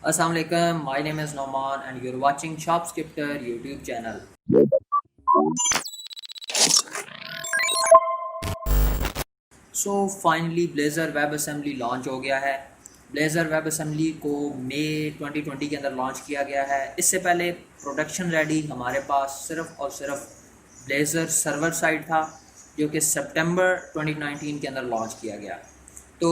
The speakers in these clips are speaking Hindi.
Assalamu alaikum. My name is Noman and you're watching ShopScriptor YouTube channel. So finally blazer web assembly launch हो गया है। ब्लेज़र वेब असेंबली को मई 2020 के अंदर लॉन्च किया गया है। इससे पहले प्रोडक्शन रेडी हमारे पास सिर्फ और सिर्फ ब्लेज़र सर्वर साइड था, जो कि सितंबर 2019 के अंदर लॉन्च किया गया। तो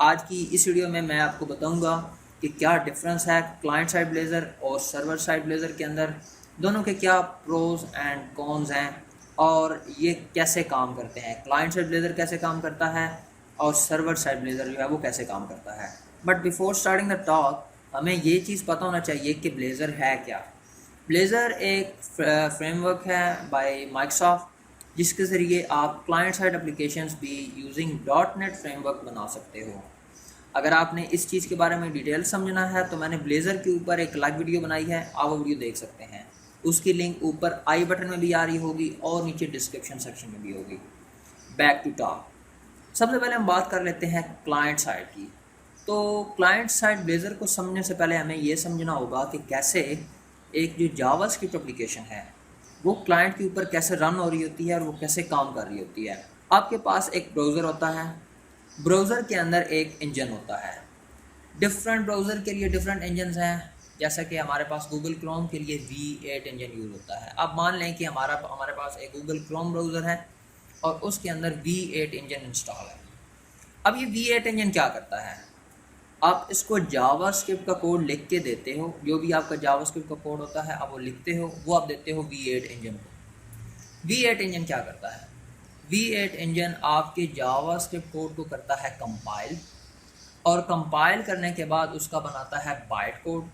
आज की इस वीडियो में मैं आपको बताऊंगा कि क्या डिफरेंस है क्लाइंट साइड ब्लेज़र और सर्वर साइड ब्लेज़र के अंदर, दोनों के क्या प्रोज एंड कॉन्स हैं और ये कैसे काम करते हैं। क्लाइंट साइड ब्लेज़र कैसे काम करता है और सर्वर साइड ब्लेज़र जो है वो कैसे काम करता है। But before starting the talk हमें ये चीज़ पता होना चाहिए कि ब्लेज़र है क्या। ब्लेज़र एक फ्रेमवर्क है बाय माइक्रोसॉफ्ट, जिसके ज़रिए आप क्लाइंट साइड एप्लीकेशंस भी यूजिंग .NET फ्रेमवर्क बना सकते हो। अगर आपने इस चीज़ के बारे में डिटेल समझना है तो मैंने ब्लेज़र के ऊपर एक अलग वीडियो बनाई है, आप वो वीडियो देख सकते हैं। उसकी लिंक ऊपर आई बटन में भी आ रही होगी और नीचे डिस्क्रिप्शन सेक्शन में भी होगी। Back to talk. सबसे पहले हम बात कर लेते हैं क्लाइंट साइड की। तो क्लाइंट साइड ब्लेज़र को समझने से पहले हमें ये समझना होगा कि कैसे एक जो जावास्क्रिप्ट एप्लीकेशन है वो क्लाइंट के ऊपर कैसे रन हो रही होती है और वो कैसे काम कर रही होती है। आपके पास एक ब्राउज़र होता है, ब्राउज़र के अंदर एक इंजन होता है। डिफरेंट ब्राउज़र के लिए डिफरेंट इंजन हैं। जैसा कि हमारे पास गूगल क्रोम के लिए V8 इंजन यूज़ होता है। अब मान लें कि हमारे पास एक गूगल क्रोम ब्राउज़र है और उसके अंदर V8 इंजन इंस्टॉल है। अब ये V8 इंजन क्या करता है, आप इसको जावास्क्रिप्ट का कोड लिख के देते हो, जो भी आपका जावास्क्रिप्ट का कोड होता है आप वो लिखते हो, वो आप देते हो V8 इंजन को। V8 इंजन क्या करता है, V8 इंजन आपके जावास्क्रिप्ट कोड को करता है कंपाइल, और कंपाइल करने के बाद उसका बनाता है बाइट कोड।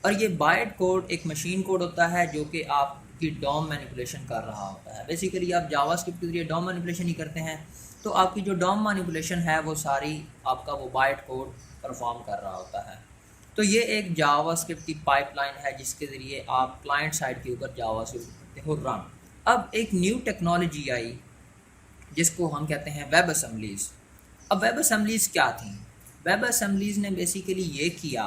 और ये बाइट कोड एक मशीन कोड होता है जो कि आपकी डॉम मैनिपुलेशन कर रहा होता है। बेसिकली आप जावास्क्रिप्ट के जरिए डॉम मैनिपुलेशन ही करते हैं, तो आपकी जो डॉम मैनिपुलेशन है वो सारी आपका वो बाइट कोड परफॉर्म कर रहा होता है। तो ये एक जावास्क्रिप्ट की पाइपलाइन है जिसके ज़रिए आप क्लाइंट साइड के ऊपर जावास्क्रिप्ट करते हो रन। अब एक न्यू टेक्नोलॉजी आई जिसको हम कहते हैं वेब असेंबलीज़। अब वेब असेंबलीज़ क्या थी, वेब असेंबलीज़ ने बेसिकली ये किया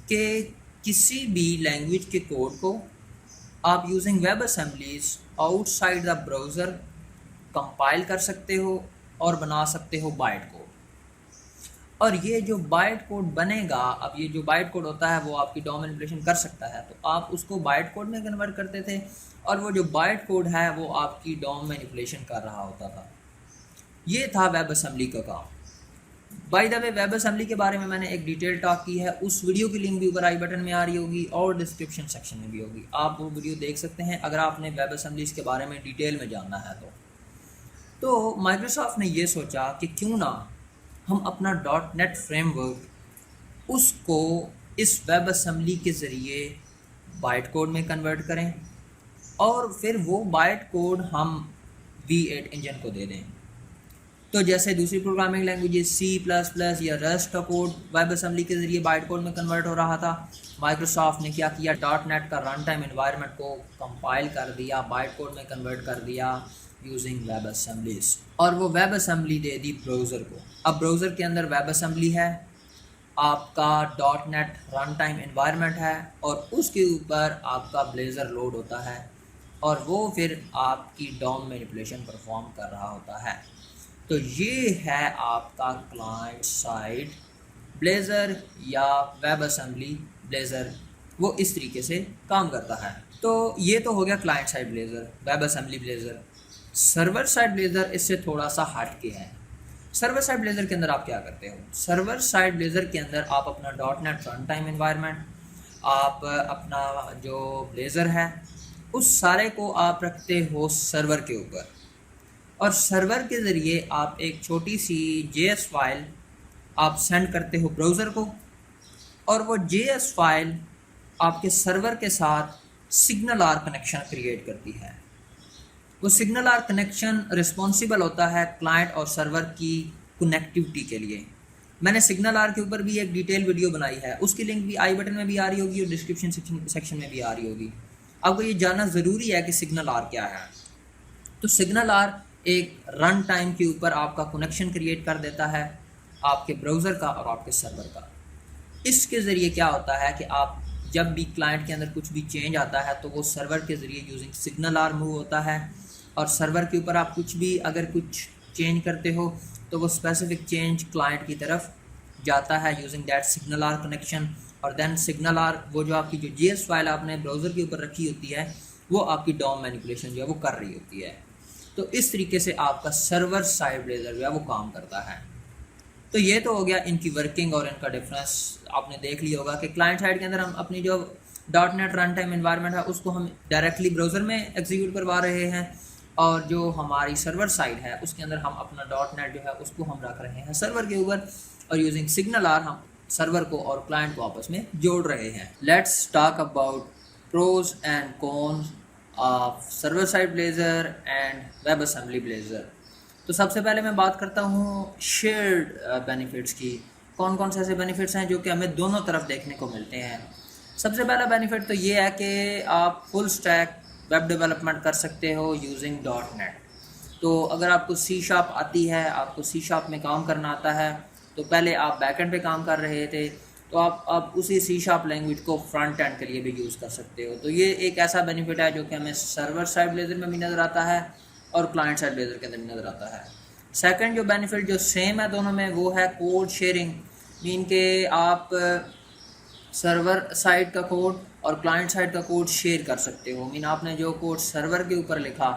कि किसी भी लैंग्वेज के कोड को आप using web assemblies outside the browser compile कर सकते हो और बना सकते हो बाइट कोड। और ये जो बाइट कोड बनेगा, अब ये जो बाइट कोड होता है वो आपकी डॉम मैनिपुलेशन कर सकता है, तो आप उसको बाइट कोड में कन्वर्ट करते थे और वो जो बाइट कोड है वो आपकी डॉम मैनिपुलेशन कर रहा होता था। ये था वेब असेंबली का काम। By the way web assembly के बारे में मैंने एक डिटेल टॉक की है, उस वीडियो की लिंक भी ऊपर आई बटन में आ रही होगी और डिस्क्रिप्शन सेक्शन में भी होगी, आप वो वीडियो देख सकते हैं अगर आपने वेब असेंबलीज़ के बारे में डिटेल में जानना है तो माइक्रोसॉफ्ट ने ये सोचा कि क्यों ना हम अपना .NET फ्रेमवर्क उसको इस वेब असेंबली के ज़रिए बाइट कोड में कन्वर्ट करें और फिर वो बाइट कोड हम V8 इंजन को दे दें। तो जैसे दूसरी प्रोग्रामिंग लैंग्वेजेस C++ या रस्ट का कोड वेब असेंबली के ज़रिए बाइट कोड में कन्वर्ट हो रहा था, माइक्रोसॉफ्ट ने क्या किया, .NET का रन टाइम इन्वायरमेंट को कंपाइल कर दिया, बाइट कोड में कन्वर्ट कर दिया यूजिंग वेब असेंबलीज, और वो वेब असेंबली दे दी ब्राउज़र को। अब ब्राउज़र के अंदर वेब असेंबली है, आपका .NET रन टाइम इन्वायरमेंट है और उसके ऊपर आपका ब्लेज़र लोड होता है और वो फिर आपकी डॉम मैनिपुलेशन परफॉर्म कर रहा होता है। तो ये है आपका क्लाइंट साइड ब्लेज़र या वेब असेंबली ब्लेज़र, वो इस तरीके से काम करता है। तो ये तो हो गया client side blazer, web assembly blazer. Server side blazer इससे थोड़ा सा हट के है। सर्वर साइड ब्लेज़र के अंदर आप क्या करते हो, सर्वर साइड ब्लेज़र के अंदर आप अपना .NET रन टाइम इन्वायरमेंट, आप अपना जो ब्लेज़र है उस सारे को आप रखते हो सर्वर के ऊपर, और सर्वर के ज़रिए आप एक छोटी सी JS फाइल आप सेंड करते हो ब्राउज़र को, और वो JS फाइल आपके सर्वर के साथ सिग्नल आर कनेक्शन क्रिएट करती है। वो सिग्नल आर कनेक्शन रिस्पॉन्सिबल होता है क्लाइंट और सर्वर की कनेक्टिविटी के लिए। मैंने सिग्नल आर के ऊपर भी एक डिटेल वीडियो बनाई है, उसकी लिंक भी आई बटन में भी आ रही होगी और डिस्क्रिप्शन सेक्शन में भी आ रही होगी। आपको ये जानना ज़रूरी है कि सिग्नल आर क्या है। तो सिग्नल आर एक रन टाइम के ऊपर आपका कनेक्शन क्रिएट कर देता है आपके ब्राउज़र का और आपके सर्वर का। इसके ज़रिए क्या होता है कि आप जब भी क्लाइंट के अंदर कुछ भी चेंज आता है तो वो सर्वर के ज़रिए यूजिंग सिग्नल आर मूव होता है, और सर्वर के ऊपर आप कुछ भी अगर कुछ चेंज करते हो तो वो स्पेसिफिक चेंज क्लाइंट की तरफ जाता है using that SignalR connection. और देन सिग्नल आर वो जो आपकी जो जीएस फाइल आपने ब्राउज़र के ऊपर रखी होती है वो आपकी डॉम मैनिपुलेशन जो है वो कर रही होती है। तो इस तरीके से आपका सर्वर साइड ब्लेज़र जो है वो काम करता है। तो ये तो हो गया इनकी वर्किंग और इनका डिफरेंस। आपने देख लिया होगा कि क्लाइंट साइड के अंदर हम अपनी जो dot net run time environment है उसको हम डायरेक्टली ब्राउज़र में एग्जीक्यूट करवा रहे हैं, और जो हमारी सर्वर साइड है उसके अंदर हम अपना डॉट नेट जो है उसको हम रख रहे हैं सर्वर के ऊपर, और यूजिंग सिग्नल आर हम सर्वर को और क्लाइंट को आपस में जोड़ रहे हैं। Let's talk about pros and cons of server side Blazor and WebAssembly Blazor. तो सबसे पहले मैं बात करता हूँ शेयर्ड बेनिफिट्स की। कौन कौन से ऐसे बेनिफिट्स हैं जो कि हमें दोनों तरफ देखने को मिलते हैं। सबसे पहला बेनिफिट तो ये है कि आप फुल स्टैक वेब डेवलपमेंट कर सकते हो यूजिंग डॉट नेट। तो अगर आपको सी शार्प आती है, आपको सी शार्प में काम करना आता है, तो पहले आप बैकएंड पे काम कर रहे थे तो आप उसी सी शार्प लैंग्वेज को फ्रंट एंड के लिए भी यूज़ कर सकते हो। तो ये एक ऐसा बेनिफिट है जो कि हमें सर्वर साइड ब्लेज़र में भी नज़र आता है और क्लाइंट साइड ब्लेज़र के अंदर भी नज़र आता है। सेकंड जो बेनिफिट जो सेम है दोनों में वो है कोड शेयरिंग। मीन के आप सर्वर साइड का कोड और क्लाइंट साइड का कोड शेयर कर सकते हो। मीन आपने जो कोड सर्वर के ऊपर लिखा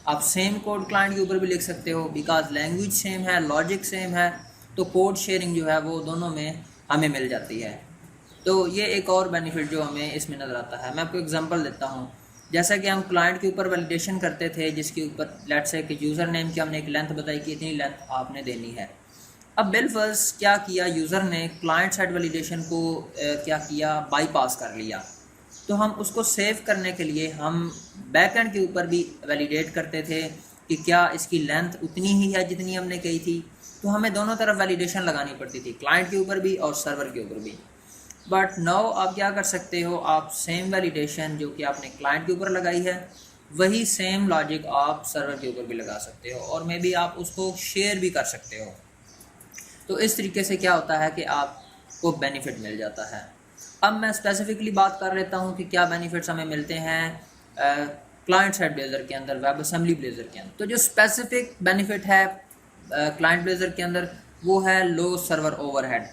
आप सेम कोड क्लाइंट के ऊपर भी लिख सकते हो, बिकॉज लैंग्वेज सेम है, लॉजिक सेम है, तो कोड शेयरिंग जो है वो दोनों में हमें मिल जाती है। तो ये एक और बेनिफिट जो हमें इसमें नज़र आता है। मैं आपको एग्जांपल देता हूँ। जैसा कि हम क्लाइंट के ऊपर वैलिडेशन करते थे जिसके ऊपर लेट्स से कि यूज़र नेम की हमने एक लेंथ बताई कि इतनी लेंथ आपने देनी है। अब बिलफर्ज क्या किया, यूज़र ने क्लाइंट साइड वैलिडेशन को क्या किया, बाईपास कर लिया। तो हम उसको सेव करने के लिए हम बैकएंड के ऊपर भी वैलिडेट करते थे कि क्या इसकी लेंथ उतनी ही है जितनी हमने कही थी। तो हमें दोनों तरफ वैलिडेशन लगानी पड़ती थी, क्लाइंट के ऊपर भी और सर्वर के ऊपर भी। बट नाउ आप क्या कर सकते हो, आप सेम वैलिडेशन जो कि आपने क्लाइंट के ऊपर लगाई है वही सेम लॉजिक आप सर्वर के ऊपर भी लगा सकते हो, और मे बी आप उसको शेयर भी कर सकते हो। तो इस तरीके से क्या होता है कि आपको बेनिफिट मिल जाता है। अब मैं स्पेसिफिकली बात कर लेता हूँ कि क्या बेनिफिट्स हमें मिलते हैं क्लाइंट साइड ब्लेज़र के अंदर, वेब असेंबली ब्लेज़र के अंदर। तो जो स्पेसिफिक बेनिफिट है क्लाइंट ब्लेज़र के अंदर वो है लो सर्वर ओवरहेड।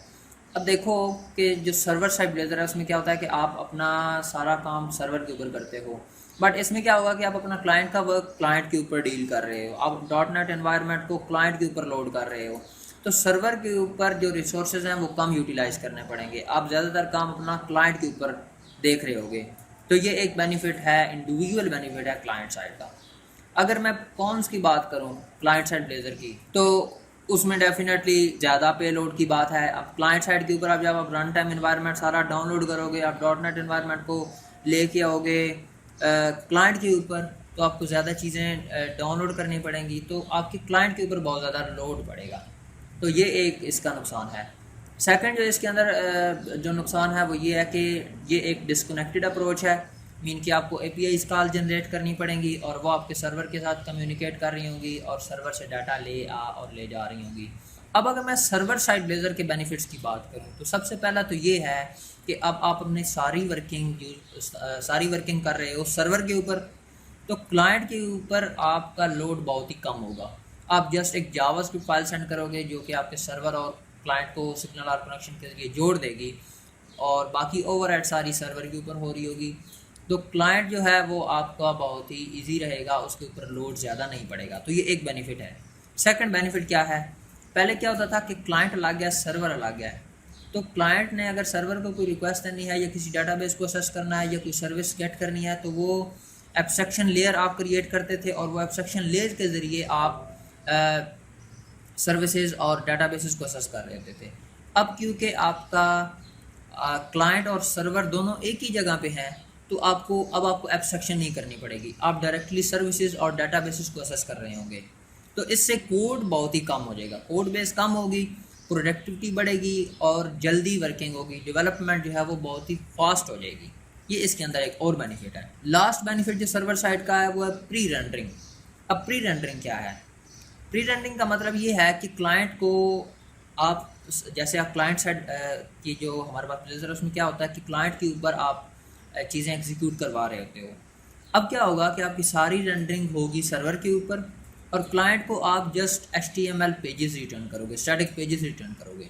अब देखो कि जो सर्वर साइड ब्लेज़र है उसमें क्या होता है कि आप अपना सारा काम सर्वर के ऊपर करते हो, बट इसमें क्या होगा कि आप अपना क्लाइंट का वर्क क्लाइंट के ऊपर डील कर रहे हो, आप डॉट नेट एनवायरनमेंट को क्लाइंट के ऊपर लोड कर रहे हो। तो सर्वर के ऊपर जो रिसोर्सेज हैं वो कम यूटिलाइज करने पड़ेंगे, आप ज़्यादातर काम अपना क्लाइंट के ऊपर देख रहे होगे। तो ये एक बेनिफिट है, इंडिविजुअल बेनिफिट है क्लाइंट साइड का। अगर मैं कॉन्स की बात करूँ क्लाइंट साइड ब्लेज़र की, तो उसमें डेफिनेटली ज़्यादा पे लोड की बात है। अब क्लाइंट साइड के ऊपर आप जब आप रन टाइम इन्वायरमेंट सारा डाउनलोड करोगे, आप डॉट नेट इन्वायरमेंट को लेके आओगे क्लाइंट के ऊपर, तो आपको ज़्यादा चीज़ें डाउनलोड करनी पड़ेंगी, तो आपके क्लाइंट के ऊपर बहुत ज़्यादा लोड पड़ेगा। तो ये एक इसका नुकसान है। सेकंड जो इसके अंदर जो नुकसान है वो ये है कि ये एक डिस्कनेक्टेड अप्रोच है। मीन कि आपको API कॉल जनरेट करनी पड़ेंगी और वो आपके सर्वर के साथ कम्युनिकेट कर रही होंगी और सर्वर से डाटा ले आ और ले जा रही होंगी। अब अगर मैं सर्वर साइड ब्लेज़र के बेनिफिट्स की बात करूँ तो सबसे पहला तो ये है कि अब आप अपनी सारी वर्किंग कर रहे हो सर्वर के ऊपर, तो क्लाइंट के ऊपर आपका लोड बहुत ही कम होगा। आप जस्ट एक जावास्क्रिप्ट फाइल सेंड करोगे जो कि आपके सर्वर और क्लाइंट को सिग्नल आर कनेक्शन के जरिए जोड़ देगी, और बाकी ओवरहेड सारी सर्वर के ऊपर हो रही होगी। तो क्लाइंट जो है वो आपका बहुत ही इजी रहेगा, उसके ऊपर लोड ज़्यादा नहीं पड़ेगा। तो ये एक बेनिफिट है। सेकंड बेनिफिट क्या है, पहले क्या होता था कि क्लाइंट अलग है सर्वर अलग है। तो क्लाइंट ने अगर सर्वर को कोई रिक्वेस्ट करनी है या किसी डाटाबेस को एक्सेस करना है या कोई सर्विस गेट करनी है तो वो एब्स्ट्रैक्शन लेयर आप क्रिएट करते थे, और वो एब्स्ट्रैक्शन लेयर के ज़रिए आप सर्विसेज और डाटाबेसेस को एक्सेस कर रहे थे। अब क्योंकि आपका क्लाइंट और सर्वर दोनों एक ही जगह पे हैं, तो आपको एब्स्ट्रैक्शन नहीं करनी पड़ेगी, आप डायरेक्टली सर्विसेज और डाटाबेसेस को एक्सेस कर रहे होंगे। तो इससे कोड बहुत ही कम हो जाएगा, कोड बेस कम होगी, प्रोडक्टिविटी बढ़ेगी और जल्दी वर्किंग होगी, डेवलपमेंट जो है वो बहुत ही फास्ट हो जाएगी। ये इसके अंदर एक और बेनिफिट है। लास्ट बेनिफिट जो सर्वर साइड का है वो है प्री रेंडरिंग। अब प्री रेंडरिंग क्या है? प्री रेंडरिंग का मतलब ये है कि क्लाइंट को आप जैसे आप क्लाइंट साइड की जो हमारे पास ब्लेज़र है उसमें क्या होता है कि क्लाइंट के ऊपर आप चीज़ें एग्जीक्यूट करवा रहे होते हो। अब क्या होगा कि आपकी सारी रेंडरिंग होगी सर्वर के ऊपर और क्लाइंट को आप जस्ट HTML पेजेस रिटर्न करोगे, स्टैटिक पेजेस रिटर्न करोगे।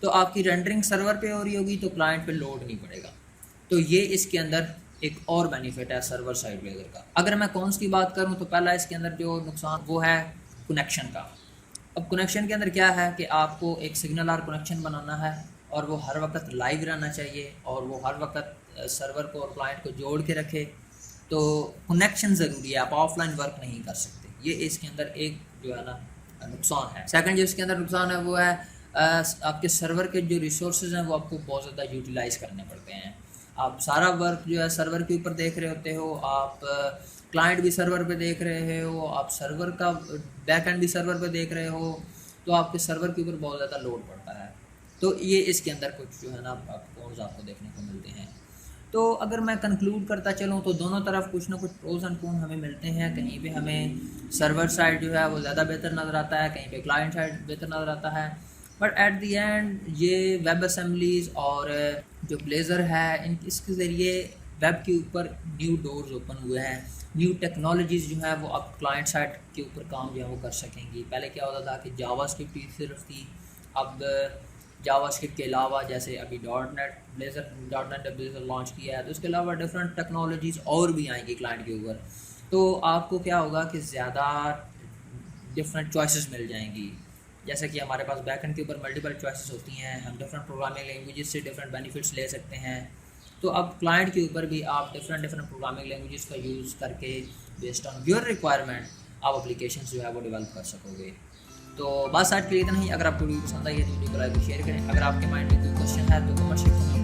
तो आपकी रेंडरिंग सर्वर पे हो रही होगी तो क्लाइंट पे लोड नहीं पड़ेगा। तो ये इसके अंदर एक और बेनिफिट है सर्वर साइड ब्लेज़र का। अगर मैं कॉन्स की बात करूँ तो पहला इसके अंदर जो नुकसान वो है कनेक्शन का। अब कनेक्शन के अंदर क्या है कि आपको एक सिग्नल आर कनेक्शन बनाना है और वो हर वक्त लाइव रहना चाहिए और वो हर वक्त सर्वर को और क्लाइंट को जोड़ के रखे। तो कनेक्शन ज़रूरी है, आप ऑफलाइन वर्क नहीं कर सकते। ये इसके अंदर एक जो है ना नुकसान है। सेकंड जो इसके अंदर नुकसान है वो है आपके सर्वर के जो रिसोर्सेज हैं वो आपको बहुत ज़्यादा यूटिलाइज़ करने पड़ते हैं। आप सारा वर्क जो है सर्वर के ऊपर देख रहे होते हो, आप क्लाइंट भी सर्वर पे देख रहे हो, आप सर्वर का बैक एंड भी सर्वर पे देख रहे हो, तो आपके सर्वर के ऊपर बहुत ज़्यादा लोड पड़ता है। तो ये इसके अंदर कुछ जो है ना कॉन्स आपको देखने को मिलते हैं। तो अगर मैं कंक्लूड करता चलूँ तो दोनों तरफ कुछ ना कुछ प्रोज एंड कॉन हमें मिलते हैं। कहीं पे हमें सर्वर साइड जो है वो ज़्यादा बेहतर नज़र आता है, कहीं पे क्लाइंट साइड बेहतर नज़र आता है। बट एट दी एंड ये वेब असेंबलीज़ और जो ब्लेज़र है इसके ज़रिए वेब के ऊपर न्यू डोर्स ओपन हुए हैं, न्यू टेक्नोलॉजीज़ जो है वो अब क्लाइंट साइड के ऊपर काम जो है वो कर सकेंगी। पहले क्या होता था कि जावास्क्रिप्ट ही सिर्फ थी, अब जावास्क्रिप्ट के अलावा जैसे अभी ब्लेज़र लॉन्च किया है तो उसके अलावा डिफरेंट टेक्नोलॉजीज़ और भी आएंगी क्लाइंट के ऊपर। तो आपको क्या होगा कि ज़्यादा डिफरेंट चॉइसेस मिल जाएंगी। जैसे कि हमारे पास बैकएंड के ऊपर मल्टीपल चॉइसेस होती हैं, हम डिफरेंट प्रोग्रामिंग लैंग्वेजेस से डिफरेंट बेनिफिट्स ले सकते हैं। तो अब क्लाइंट के ऊपर भी आप डिफरेंट प्रोग्रामिंग लैंग्वेजेस का यूज़ करके बेस्ड ऑन योर रिक्वायरमेंट आप एप्लीकेशन जो है वो डेवलप कर सकोगे। तो बस आज के लिए इतना ही। अगर आपको वीडियो पसंद आई है तो वीडियो को लाइक और शेयर करें। अगर आपके माइंड में कोई क्वेश्चन है तो कमेंट सेक्शन में